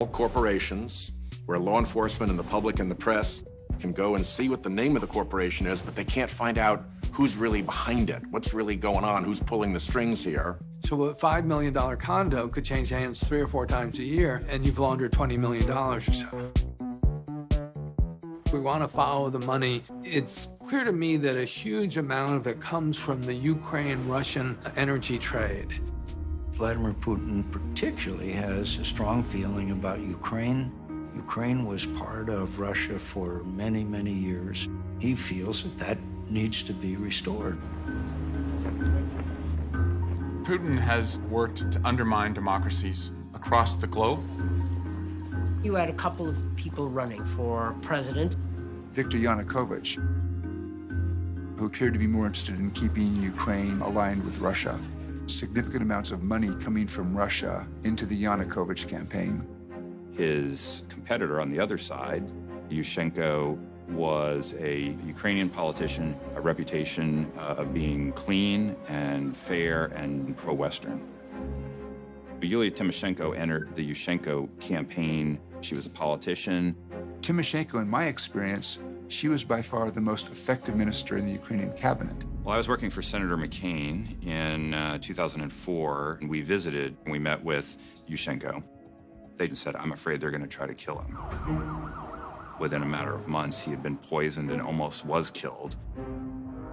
corporations where law enforcement and the public and the press can go and see what the name of the corporation is, but they can't find out who's really behind it, what's really going on, who's pulling the strings here. So a $5 million condo could change hands 3 or 4 times a year, and you've laundered $20 million or so. We want to follow the money. It's clear to me that a huge amount of it comes from the Ukraine-Russian energy trade. Vladimir Putin particularly has a strong feeling about Ukraine. Ukraine was part of Russia for many, many years. He feels that that needs to be restored. Putin has worked to undermine democracies across the globe. You had a couple of people running for president. Viktor Yanukovych, who appeared to be more interested in keeping Ukraine aligned with Russia. Significant amounts of money coming from Russia into the Yanukovych campaign. His competitor on the other side, Yushchenko, was a Ukrainian politician, a reputation of being clean and fair and pro-Western. Yulia Tymoshenko entered the Yushchenko campaign. She was a politician. Tymoshenko, in my experience, she was by far the most effective minister in the Ukrainian cabinet. Well, I was working for Senator McCain in 2004, and we visited and we met with Yushchenko. They said, I'm afraid they're going to try to kill him. Within a matter of months, he had been poisoned and almost was killed.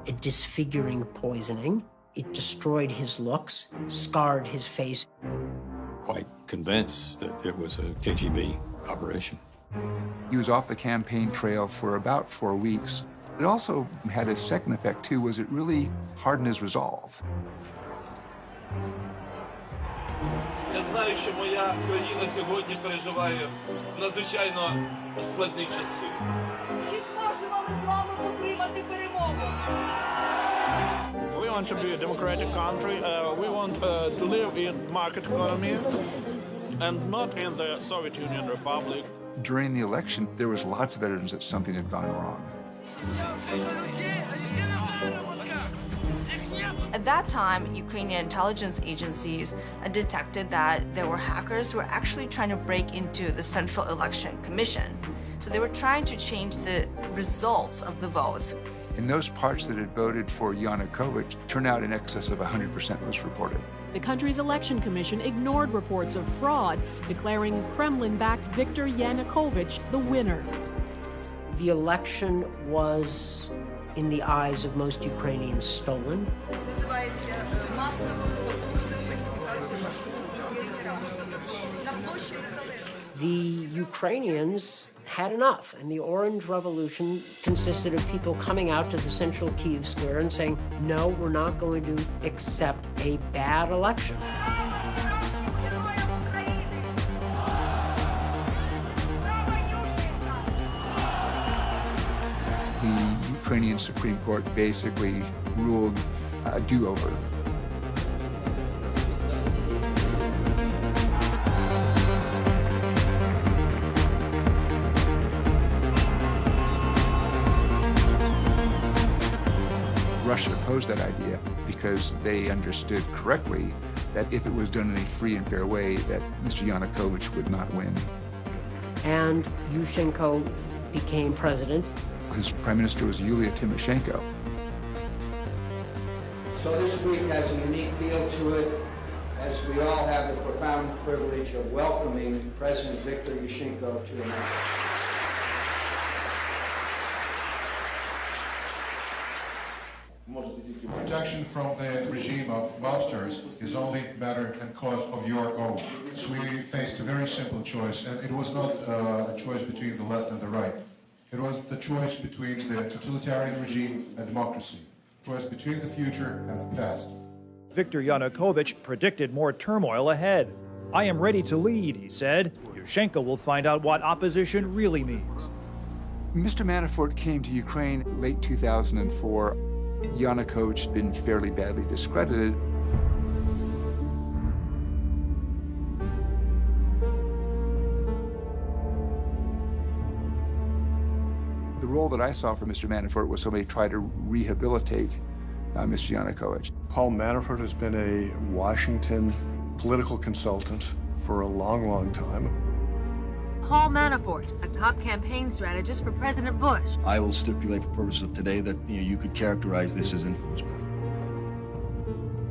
A disfiguring poisoning. It destroyed his looks, scarred his face. Quite convinced that it was a KGB operation. He was off the campaign trail for about 4 weeks. It also had a second effect, too, was it really hardened his resolve. Я знаю, що моя країна сьогодні переживає надзвичайно складні часи. Чи зможемо ми з вами отримати перемогу? We want to be a democratic country. We want to live in market economy and not in the Soviet Union Republic. During the election, there was lots of evidence that something had gone wrong. At that time, Ukrainian intelligence agencies detected that there were hackers who were actually trying to break into the Central Election Commission. So they were trying to change the results of the votes. In those parts that had voted for Yanukovych, turnout in excess of 100% was reported. The country's election commission ignored reports of fraud, declaring Kremlin-backed Viktor Yanukovych the winner. The election was, in the eyes of most Ukrainians, stolen. The Ukrainians had enough, and the Orange Revolution consisted of people coming out to the central Kyiv square and saying, no, we're not going to accept a bad election. The Ukrainian Supreme Court basically ruled a do-over. Russia opposed that idea because they understood correctly that if it was done in a free and fair way, that Mr. Yanukovych would not win. And Yushchenko became president. His prime minister was Yulia Tymoshenko. So this week has a unique feel to it, as we all have the profound privilege of welcoming President Viktor Yushchenko to the nation. Protection from the regime of mobsters is only matter and cause of your own. So we faced a very simple choice, and it was not a choice between the left and the right. It was the choice between the totalitarian regime and democracy. Choice between the future and the past. Viktor Yanukovych predicted more turmoil ahead. I am ready to lead, he said. Yushchenko will find out what opposition really means. Mr. Manafort came to Ukraine late 2004. Yanukovych had been fairly badly discredited. The role that I saw for Mr. Manafort was somebody try to rehabilitate Mr. Yanukovych. Paul Manafort has been a Washington political consultant for a long, long time. Paul Manafort, a top campaign strategist for President Bush. I will stipulate for purposes of today that you could characterize this as influence.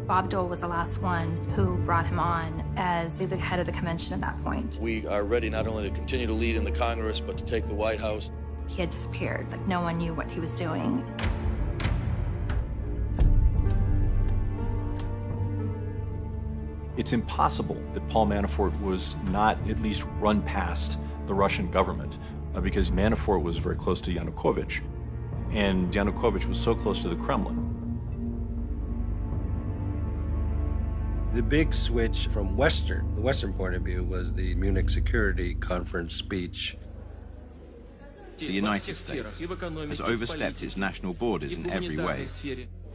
Bob Dole was the last one who brought him on as the head of the convention at that point. We are ready not only to continue to lead in the Congress, but to take the White House. He had disappeared. Like, no one knew what he was doing. It's impossible that Paul Manafort was not at least run past the Russian government because Manafort was very close to Yanukovych, and Yanukovych was so close to the Kremlin. The big switch from the Western point of view was the Munich Security Conference speech. The United States has overstepped its national borders in every way.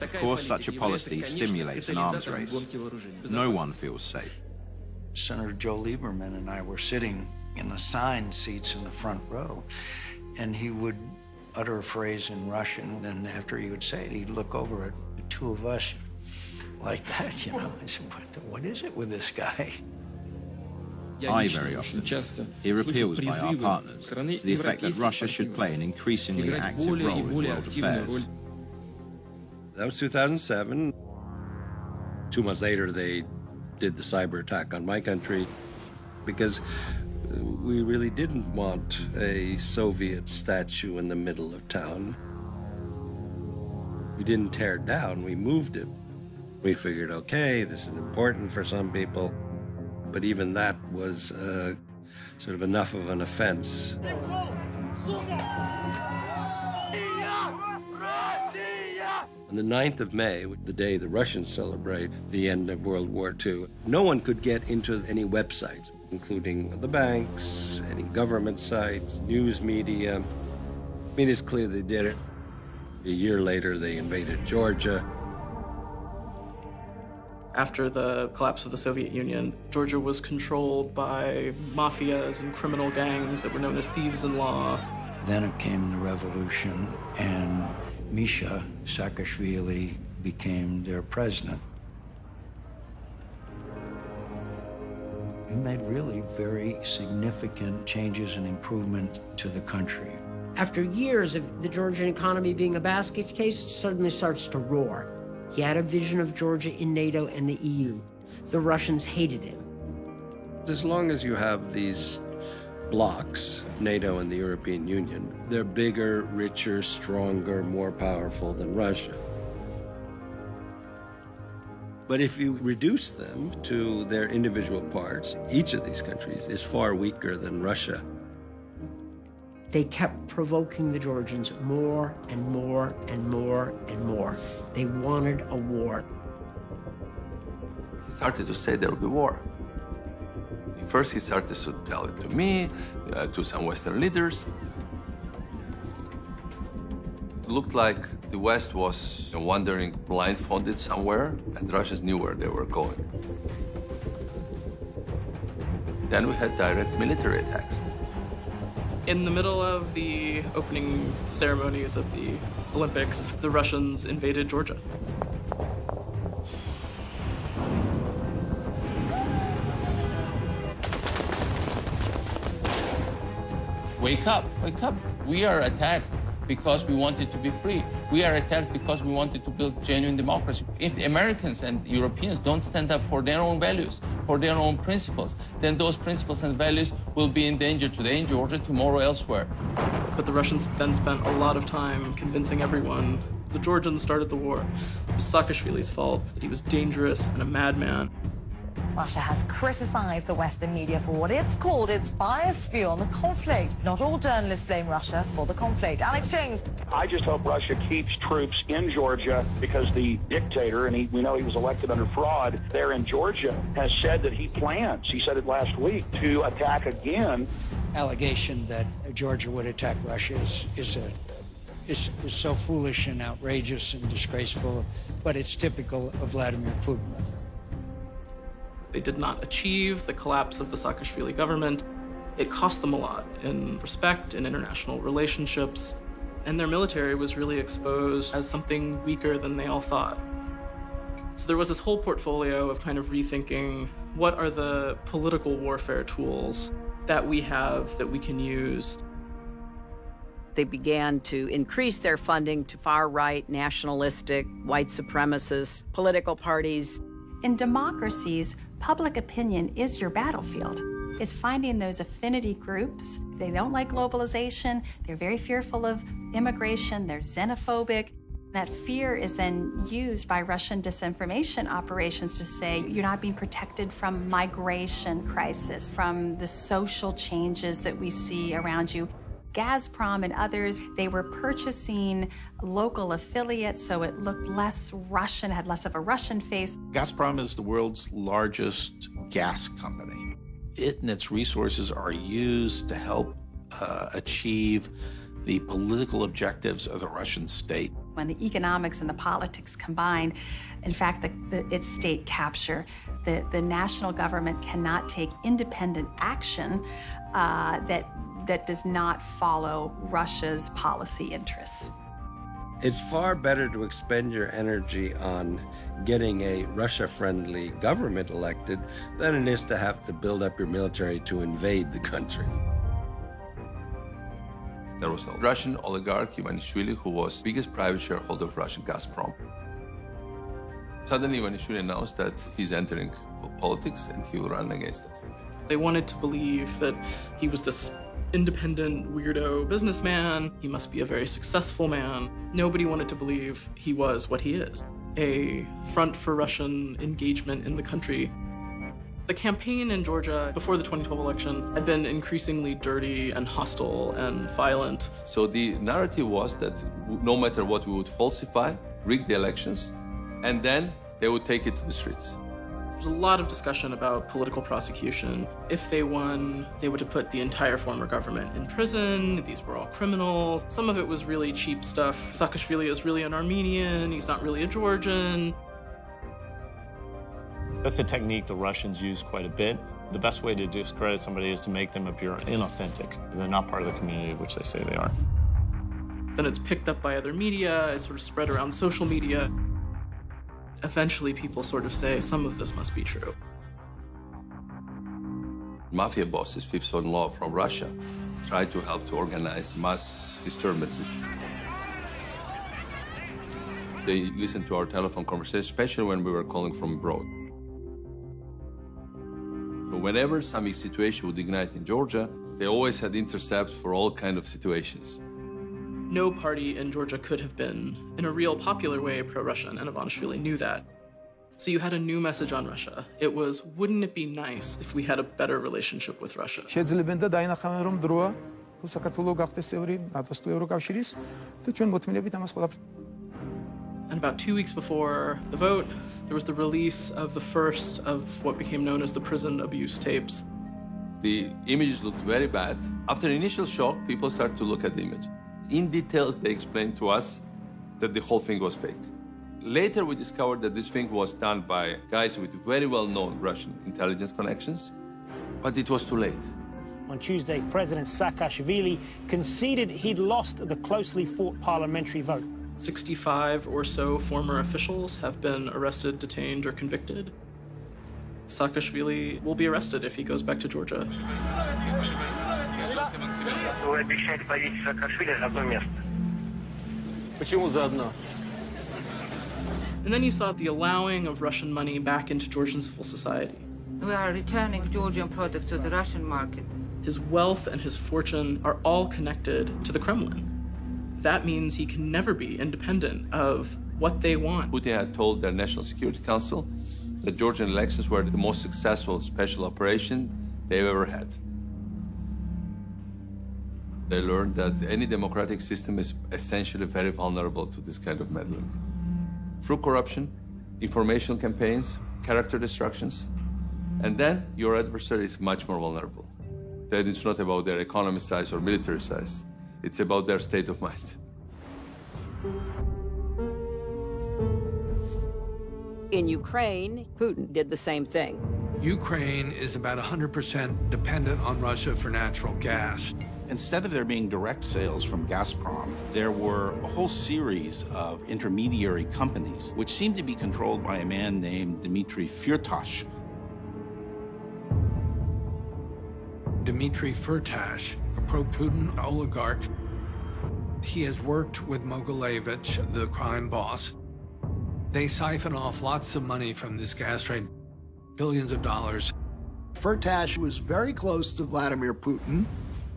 Of course, such a policy stimulates an arms race. No one feels safe. Senator Joe Lieberman and I were sitting in assigned seats in the front row, and he would utter a phrase in Russian, and after he would say it, he'd look over at the two of us like that, you know. I said, what is it with this guy? I very often hear appeals by our partners to the effect that Russia should play an increasingly active role in world affairs. That was 2007. 2 months later, they did the cyber attack on my country because we really didn't want a Soviet statue in the middle of town. We didn't tear it down, we moved it. We figured, okay, this is important for some people, but even that was sort of enough of an offense. On the 9th of May, the day the Russians celebrate the end of World War II, no one could get into any websites, including the banks, any government sites, news media. I mean, it's clear they did it. A year later, they invaded Georgia. After the collapse of the Soviet Union, Georgia was controlled by mafias and criminal gangs that were known as thieves-in-law. Then it came the revolution, and Misha Saakashvili became their president. He made really very significant changes and improvement to the country. After years of the Georgian economy being a basket case, it suddenly starts to roar. He had a vision of Georgia in NATO and the EU. The Russians hated him. As long as you have these blocs, NATO and the European Union, they're bigger, richer, stronger, more powerful than Russia. But if you reduce them to their individual parts, each of these countries is far weaker than Russia. They kept provoking the Georgians more and more and more and more. They wanted a war. He started to say there will be war. First, he started to tell it to me, to some Western leaders. It looked like the West was wandering blindfolded somewhere, and the Russians knew where they were going. Then we had direct military attacks. In the middle of the opening ceremonies of the Olympics, the Russians invaded Georgia. Wake up, wake up. We are attacked because we wanted to be free. We are attacked because we wanted to build genuine democracy. If Americans and Europeans don't stand up for their own values, for their own principles, then those principles and values will be in danger today in Georgia, tomorrow elsewhere. But the Russians then spent a lot of time convincing everyone the Georgians started the war. It was Saakashvili's fault, that he was dangerous and a madman. Russia has criticized the Western media for what it's called its biased view on the conflict. Not all journalists blame Russia for the conflict. Alex Jones. I just hope Russia keeps troops in Georgia because the dictator, and we know he was elected under fraud, there in Georgia, has said that he plans, he said it last week, to attack again. Allegation that Georgia would attack Russia is so foolish and outrageous and disgraceful, but it's typical of Vladimir Putin. They did not achieve the collapse of the Saakashvili government. It cost them a lot in respect in international relationships, and their military was really exposed as something weaker than they all thought. So there was this whole portfolio of kind of rethinking what are the political warfare tools that we have that we can use. They began to increase their funding to far-right, nationalistic, white supremacist political parties. In democracies, public opinion is your battlefield. It's finding those affinity groups. They don't like globalization. They're very fearful of immigration. They're xenophobic. That fear is then used by Russian disinformation operations to say you're not being protected from migration crisis, from the social changes that we see around you. Gazprom and others, they were purchasing local affiliates, so it looked less Russian, had less of a Russian face. Gazprom is the world's largest gas company. It and its resources are used to help achieve the political objectives of the Russian state. When the economics and the politics combine, in fact, it's state capture. The national government cannot take independent action that does not follow Russia's policy interests. It's far better to expend your energy on getting a Russia-friendly government elected than it is to have to build up your military to invade the country. There was no Russian oligarch, Ivanishvili, who was the biggest private shareholder of Russian Gazprom. Suddenly, Ivanishvili announced that he's entering politics and he will run against us. They wanted to believe that he was this independent, weirdo businessman. He must be a very successful man. Nobody wanted to believe he was what he is, a front for Russian engagement in the country. The campaign in Georgia before the 2012 election had been increasingly dirty and hostile and violent. So the narrative was that no matter what, we would falsify, rig the elections, and then they would take it to the streets. There's a lot of discussion about political prosecution. If they won, they would have put the entire former government in prison. These were all criminals. Some of it was really cheap stuff. Saakashvili is really an Armenian. He's not really a Georgian. That's a technique the Russians use quite a bit. The best way to discredit somebody is to make them appear inauthentic. They're not part of the community which they say they are. Then it's picked up by other media. It's sort of spread around social media. Eventually, people sort of say, some of this must be true. Mafia bosses, fifth son-in-law from Russia, tried to help to organize mass disturbances. They listened to our telephone conversation, especially when we were calling from abroad. So whenever some situation would ignite in Georgia, they always had intercepts for all kinds of situations. No party in Georgia could have been, in a real popular way, pro-Russian, and Ivanishvili knew that. So you had a new message on Russia. It was, wouldn't it be nice if we had a better relationship with Russia? And about 2 weeks before the vote, there was the release of the first of what became known as the prison abuse tapes. The images looked very bad. After initial shock, people started to look at the image. In details, they explained to us that the whole thing was fake. Later, we discovered that this thing was done by guys with very well-known Russian intelligence connections, but it was too late. On Tuesday, President Saakashvili conceded he'd lost the closely fought parliamentary vote. 65 or so former officials have been arrested, detained, or convicted. Saakashvili will be arrested if he goes back to Georgia. And then you saw the allowing of Russian money back into Georgian civil society. We are returning Georgian products to the Russian market. His wealth and his fortune are all connected to the Kremlin. That means he can never be independent of what they want. Putin had told their National Security Council that Georgian elections were the most successful special operation they've ever had. They learned that any democratic system is essentially very vulnerable to this kind of meddling. Through corruption, information campaigns, character destructions, and then your adversary is much more vulnerable. Then it's not about their economy size or military size. It's about their state of mind. In Ukraine, Putin did the same thing. Ukraine is about 100% dependent on Russia for natural gas. Instead of there being direct sales from Gazprom, there were a whole series of intermediary companies which seemed to be controlled by a man named Dmitry Firtash. Dmitry Firtash, a pro-Putin oligarch. He has worked with Mogilevich, the crime boss. They siphon off lots of money from this gas trade, billions of dollars. Firtash was very close to Vladimir Putin.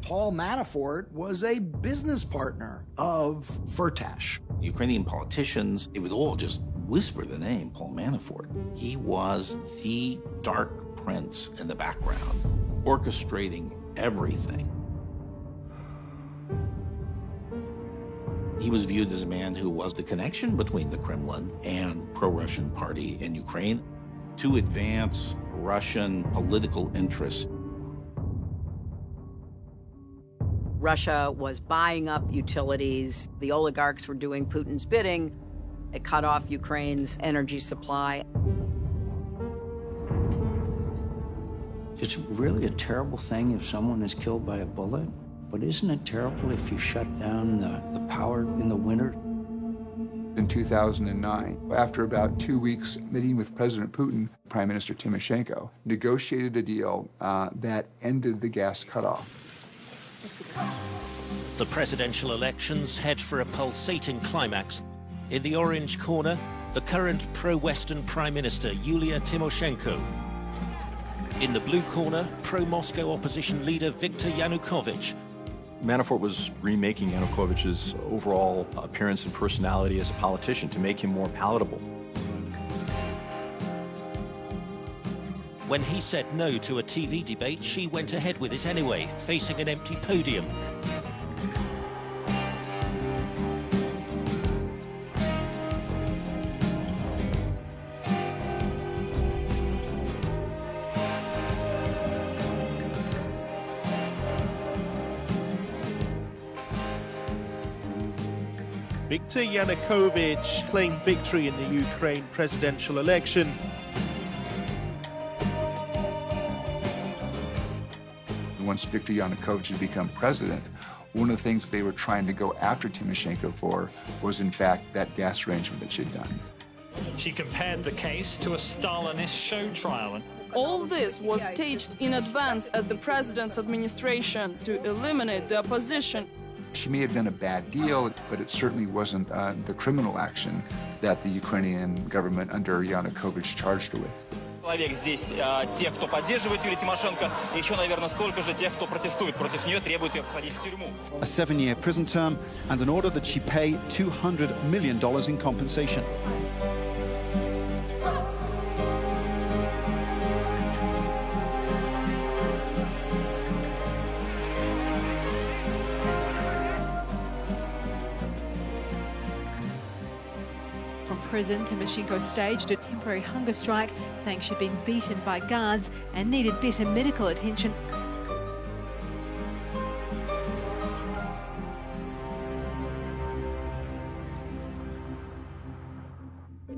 Paul Manafort was a business partner of Firtash. Ukrainian politicians, they would all just whisper the name Paul Manafort. He was the dark prince in the background, orchestrating everything. He was viewed as a man who was the connection between the Kremlin and pro-Russian party in Ukraine to advance Russian political interests. Russia was buying up utilities. The oligarchs were doing Putin's bidding. It cut off Ukraine's energy supply. It's really a terrible thing if someone is killed by a bullet, but isn't it terrible if you shut down the power in the winter? In 2009, after about 2 weeks meeting with President Putin, Prime Minister Timoshenko negotiated a deal that ended the gas cutoff. The presidential elections head for a pulsating climax. In the orange corner, the current pro-Western Prime Minister, Yulia Tymoshenko. In the blue corner, pro-Moscow opposition leader, Viktor Yanukovych. Manafort was remaking Yanukovych's overall appearance and personality as a politician to make him more palatable. When he said no to a TV debate, she went ahead with it anyway, facing an empty podium. Viktor Yanukovych claimed victory in the Ukraine presidential election. Once Viktor Yanukovych had become president, one of the things they were trying to go after Tymoshenko for was, in fact, that gas arrangement that she'd done. She compared the case to a Stalinist show trial. All this was staged in advance at the president's administration to eliminate the opposition. She may have done a bad deal, but it certainly wasn't the criminal action that the Ukrainian government under Yanukovych charged her with. Здесь тех, кто поддерживает Юлию Тимошенко, и еще, наверное, столько же тех, кто протестует против нее, требует ее посадить в тюрьму. A 7-year prison term and an order that she pay $200 million in compensation. Prison, Tymoshenko staged a temporary hunger strike, saying she'd been beaten by guards and needed better medical attention.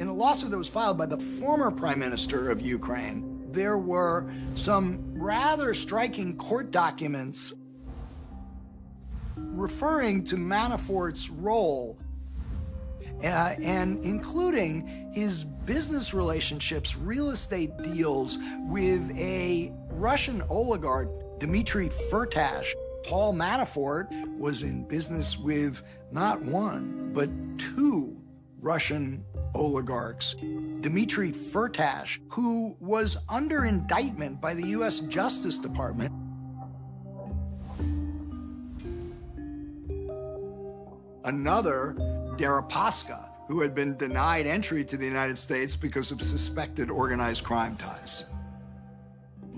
In a lawsuit that was filed by the former Prime Minister of Ukraine, there were some rather striking court documents referring to Manafort's role and including his business relationships, real estate deals with a Russian oligarch, Dmitry Firtash. Paul Manafort was in business with not one, but two Russian oligarchs. Dmitry Firtash, who was under indictment by the U.S. Justice Department. Another, Deripaska, who had been denied entry to the United States because of suspected organized crime ties.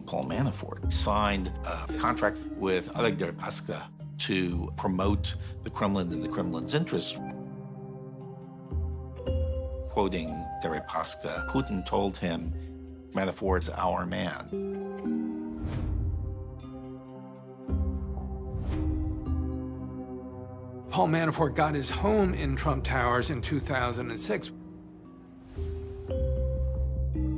Paul Manafort signed a contract with Oleg Deripaska to promote the Kremlin and the Kremlin's interests. Quoting Deripaska, Putin told him, Manafort's our man. Paul Manafort got his home in Trump Towers in 2006.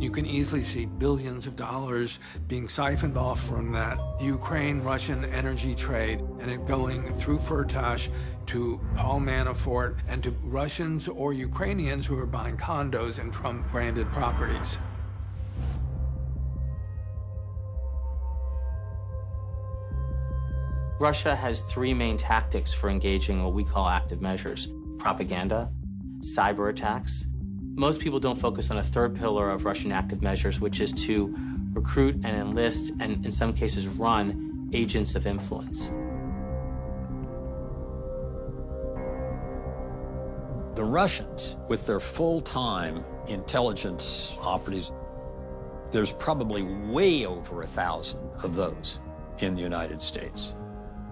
You can easily see billions of dollars being siphoned off from that Ukraine-Russian energy trade and it going through Firtash to Paul Manafort and to Russians or Ukrainians who are buying condos in Trump-branded properties. Russia has three main tactics for engaging what we call active measures: propaganda, cyber attacks. Most people don't focus on a third pillar of Russian active measures, which is to recruit and enlist, and in some cases run, agents of influence. The Russians, with their full-time intelligence operatives, there's probably way over 1,000 of those in the United States.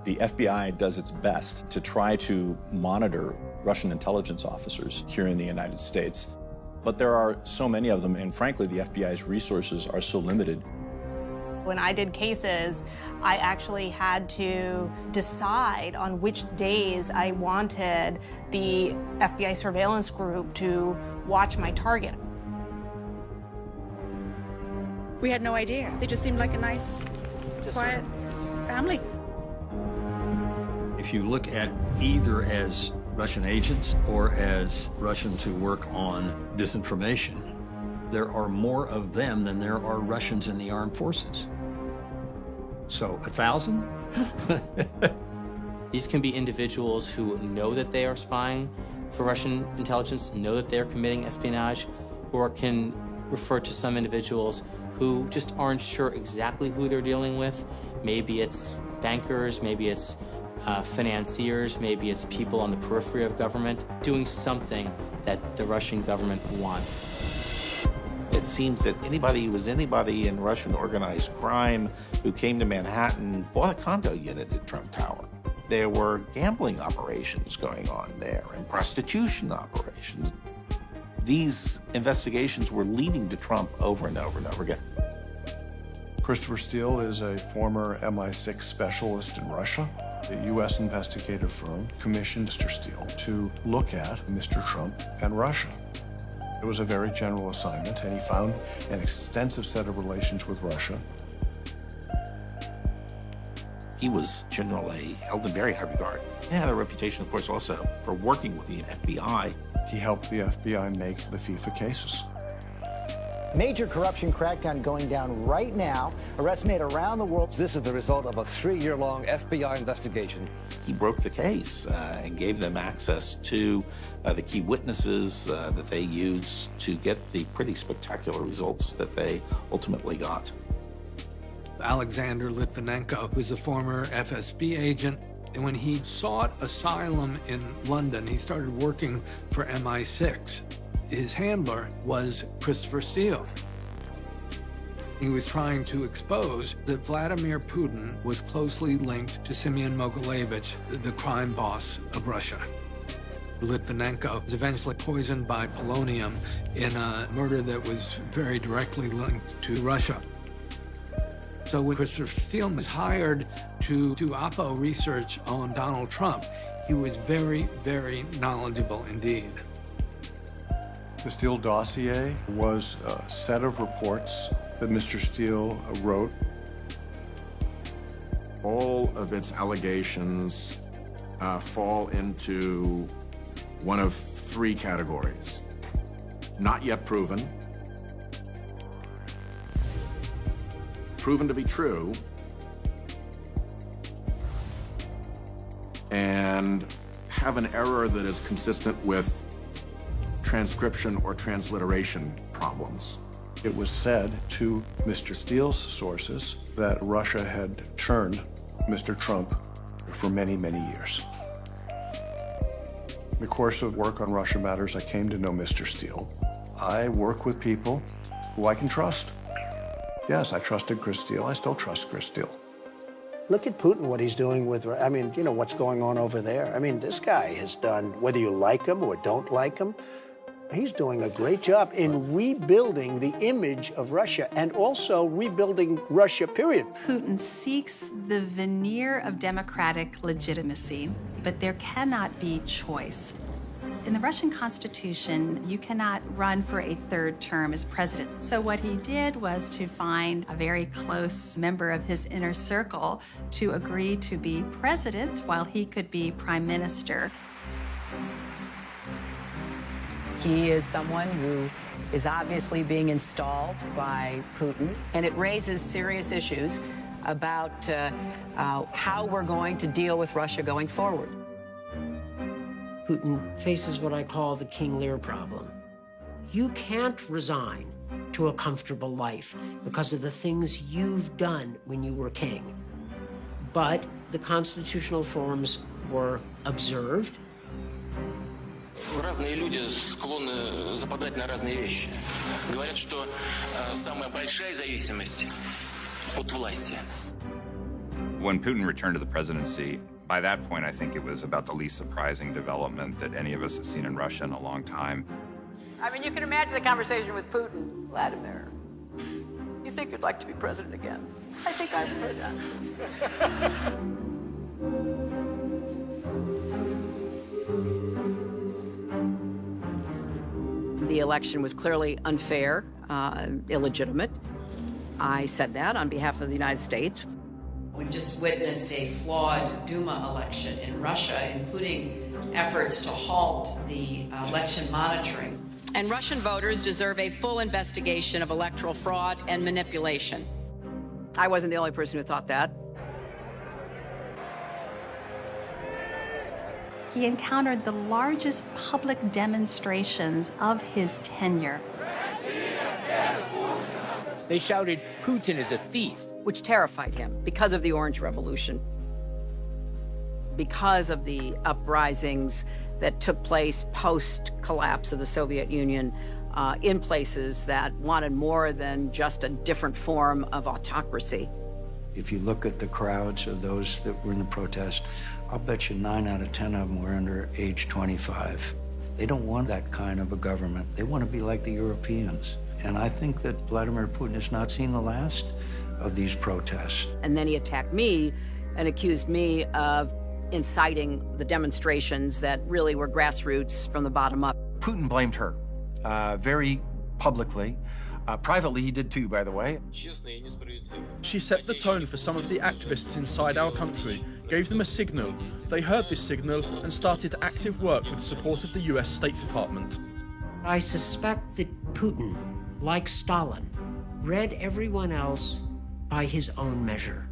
The FBI does its best to try to monitor Russian intelligence officers here in the United States. But there are so many of them, and frankly, the FBI's resources are so limited. When I did cases, I actually had to decide on which days I wanted the FBI surveillance group to watch my target. We had no idea. They just seemed like a nice, quiet family. If you look at either as Russian agents or as Russians who work on disinformation, there are more of them than there are Russians in the armed forces. So 1,000? These can be individuals who know that they are spying for Russian intelligence, know that they're committing espionage, or can refer to some individuals who just aren't sure exactly who they're dealing with. Maybe it's bankers, maybe it's financiers, maybe it's people on the periphery of government doing something that the Russian government wants. It seems that anybody who was anybody in Russian organized crime who came to Manhattan bought a condo unit at Trump Tower. There were gambling operations going on there and prostitution operations. These investigations were leading to Trump over and over and over again. Christopher Steele is a former MI6 specialist in Russia. The U.S. investigative firm commissioned Mr. Steele to look at Mr. Trump and Russia. It was a very general assignment, and he found an extensive set of relations with Russia. He was generally held in very high regard. He had a reputation, of course, also for working with the FBI. He helped the FBI make the FIFA cases. Major corruption crackdown going down right now. Arrests made around the world. This is the result of a 3-year-long FBI investigation. He broke the case and gave them access to the key witnesses that they used to get the pretty spectacular results that they ultimately got. Alexander Litvinenko, who's a former FSB agent, and when he sought asylum in London, he started working for MI6. His handler was Christopher Steele. He was trying to expose that Vladimir Putin was closely linked to Semyon Mogilevich, the crime boss of Russia. Litvinenko was eventually poisoned by polonium in a murder that was very directly linked to Russia. So when Christopher Steele was hired to do Oppo research on Donald Trump, he was very, very knowledgeable indeed. The Steele dossier was a set of reports that Mr. Steele wrote. All of its allegations fall into one of 3 categories. Not yet proven, proven to be true, and have an error that is consistent with transcription or transliteration problems. It was said to Mr. Steele's sources that Russia had churned Mr. Trump for many, many years. In the course of work on Russia matters, I came to know Mr. Steele. I work with people who I can trust. Yes, I trusted Chris Steele. I still trust Chris Steele. Look at Putin, what he's doing with, I mean, you know, what's going on over there. I mean, this guy has done, whether you like him or don't like him, he's doing a great job in rebuilding the image of Russia and also rebuilding Russia, period. Putin seeks the veneer of democratic legitimacy, but there cannot be choice. In the Russian Constitution, you cannot run for a 3rd term as president. So what he did was to find a very close member of his inner circle to agree to be president while he could be prime minister. He is someone who is obviously being installed by Putin, and it raises serious issues about how we're going to deal with Russia going forward. Putin faces what I call the King Lear problem. You can't resign to a comfortable life because of the things you've done when you were king. But the constitutional forms were observed. Разные люди склонны западать на разные вещи. Говорят, что самая большая зависимость от власти. When Putin returned to the presidency, by that point, I think it was about the least surprising development that any of us have seen in Russia in a long time. I mean, you can imagine the conversation with Putin. Vladimir, you think you'd like to be president again? I think I've heard that. The election was clearly unfair, illegitimate. I said that on behalf of the United States. We've just witnessed a flawed Duma election in Russia, including efforts to halt the election monitoring. And Russian voters deserve a full investigation of electoral fraud and manipulation. I wasn't the only person who thought that. He encountered the largest public demonstrations of his tenure. They shouted, "Putin is a thief," which terrified him because of the Orange Revolution, because of the uprisings that took place post-collapse of the Soviet Union in places that wanted more than just a different form of autocracy. If you look at the crowds of those that were in the protest, I'll bet you 9 out of 10 of them were under age 25. They don't want that kind of a government. They want to be like the Europeans. And I think that Vladimir Putin has not seen the last of these protests. And then he attacked me and accused me of inciting the demonstrations that really were grassroots from the bottom up. Putin blamed her very publicly. Privately, he did too, by the way. She set the tone for some of the activists inside our country, gave them a signal. They heard this signal and started active work with support of the US State Department. I suspect that Putin, like Stalin, read everyone else by his own measure.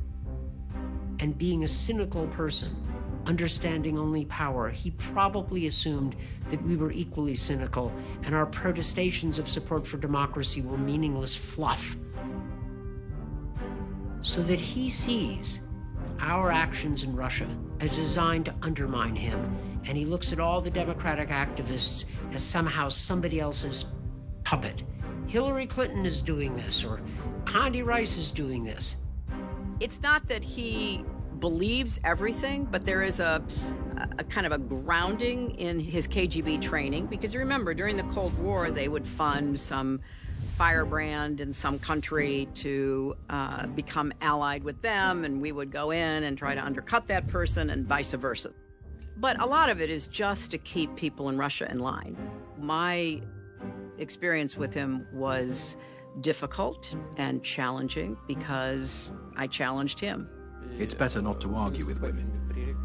And being a cynical person, understanding only power, he probably assumed that we were equally cynical and our protestations of support for democracy were meaningless fluff. So that he sees our actions in Russia as designed to undermine him, and he looks at all the democratic activists as somehow somebody else's puppet. Hillary Clinton is doing this, or Condi Rice is doing this. It's not that he believes everything, but there is a kind of a grounding in his KGB training, because remember, during the Cold War, they would fund some firebrand in some country to become allied with them, and we would go in and try to undercut that person and vice versa. But a lot of it is just to keep people in Russia in line. My experience with him was difficult and challenging because I challenged him. It's better not to argue with women.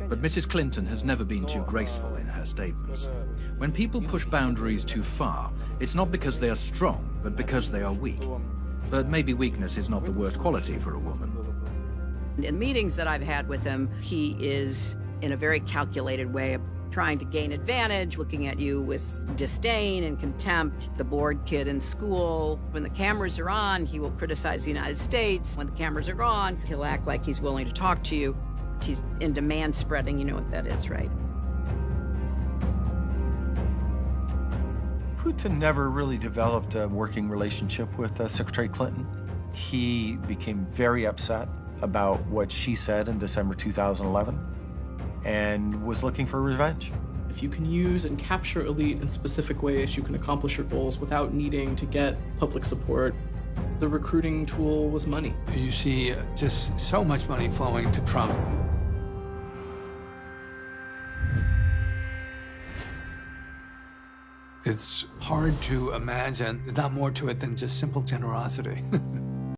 But Mrs. Clinton has never been too graceful in her statements. When people push boundaries too far, it's not because they are strong, but because they are weak. But maybe weakness is not the worst quality for a woman. In meetings that I've had with him, he is, in a very calculated way, trying to gain advantage, looking at you with disdain and contempt. The bored kid in school, when the cameras are on, he will criticize the United States. When the cameras are gone, he'll act like he's willing to talk to you. He's in demand spreading, you know what that is, right? Putin never really developed a working relationship with Secretary Clinton. He became very upset about what she said in December 2011 and was looking for revenge. If you can use and capture elite in specific ways, you can accomplish your goals without needing to get public support. The recruiting tool was money. You see just so much money flowing to Trump. It's hard to imagine. There's not more to it than just simple generosity.